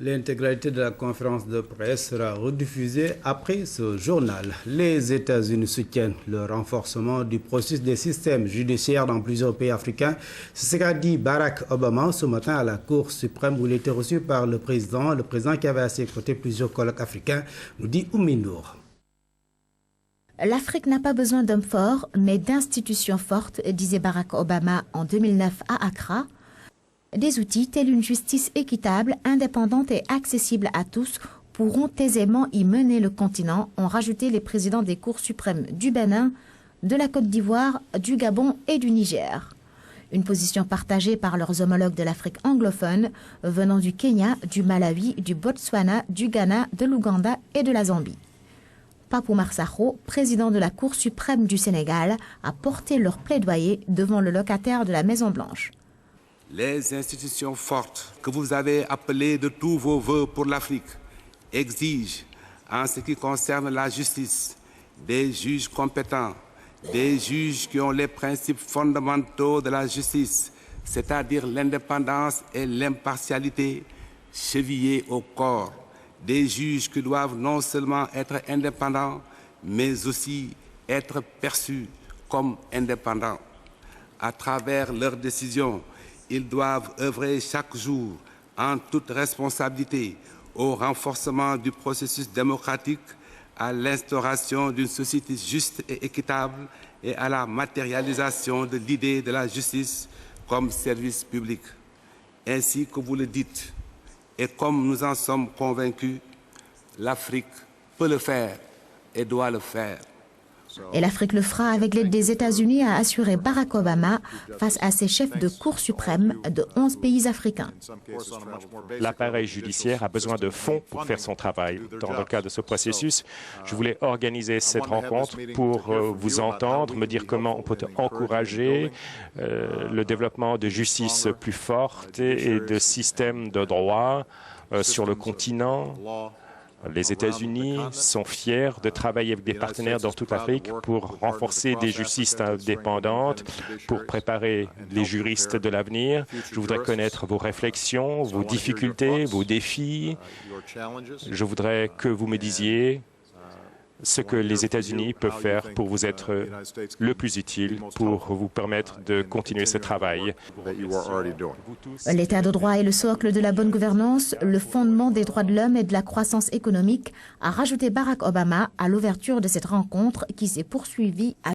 L'intégralité de la conférence de presse sera rediffusée après ce journal. Les États-Unis soutiennent le renforcement du processus des systèmes judiciaires dans plusieurs pays africains. C'est ce qu'a dit Barack Obama ce matin à la Cour suprême où il était reçu par le président qui avait à ses côtés plusieurs collègues africains, nous dit Oumy Nour. L'Afrique n'a pas besoin d'hommes forts, mais d'institutions fortes, disait Barack Obama en 2009 à Accra. Des outils tels une justice équitable, indépendante et accessible à tous pourront aisément y mener le continent, ont rajouté les présidents des cours suprêmes du Bénin, de la Côte d'Ivoire, du Gabon et du Niger. Une position partagée par leurs homologues de l'Afrique anglophone, venant du Kenya, du Malawi, du Botswana, du Ghana, de l'Ouganda et de la Zambie. Papou Marsakho, président de la Cour suprême du Sénégal, a porté leur plaidoyer devant le locataire de la Maison-Blanche. Les institutions fortes que vous avez appelées de tous vos vœux pour l'Afrique exigent, en ce qui concerne la justice, des juges compétents, des juges qui ont les principes fondamentaux de la justice, c'est-à-dire l'indépendance et l'impartialité, chevillés au corps, des juges qui doivent non seulement être indépendants, mais aussi être perçus comme indépendants. À travers leurs décisions, ils doivent œuvrer chaque jour, en toute responsabilité, au renforcement du processus démocratique, à l'instauration d'une société juste et équitable et à la matérialisation de l'idée de la justice comme service public. Ainsi que vous le dites, et comme nous en sommes convaincus, l'Afrique peut le faire et doit le faire. Et l'Afrique le fera avec l'aide des États-Unis, a assuré Barack Obama face à ses chefs de Cour suprême de 11 pays africains. L'appareil judiciaire a besoin de fonds pour faire son travail. Dans le cas de ce processus, je voulais organiser cette rencontre pour vous entendre, me dire comment on peut encourager le développement de justice plus forte et de systèmes de droit sur le continent. Les États-Unis sont fiers de travailler avec des partenaires dans toute l'Afrique pour renforcer des justices indépendantes, pour préparer les juristes de l'avenir. Je voudrais connaître vos réflexions, vos difficultés, vos défis. Je voudrais que vous me disiez ce que les États-Unis peuvent faire pour vous être le plus utile, pour vous permettre de continuer ce travail. L'état de droit est le socle de la bonne gouvernance, le fondement des droits de l'homme et de la croissance économique, a rajouté Barack Obama à l'ouverture de cette rencontre qui s'est poursuivie à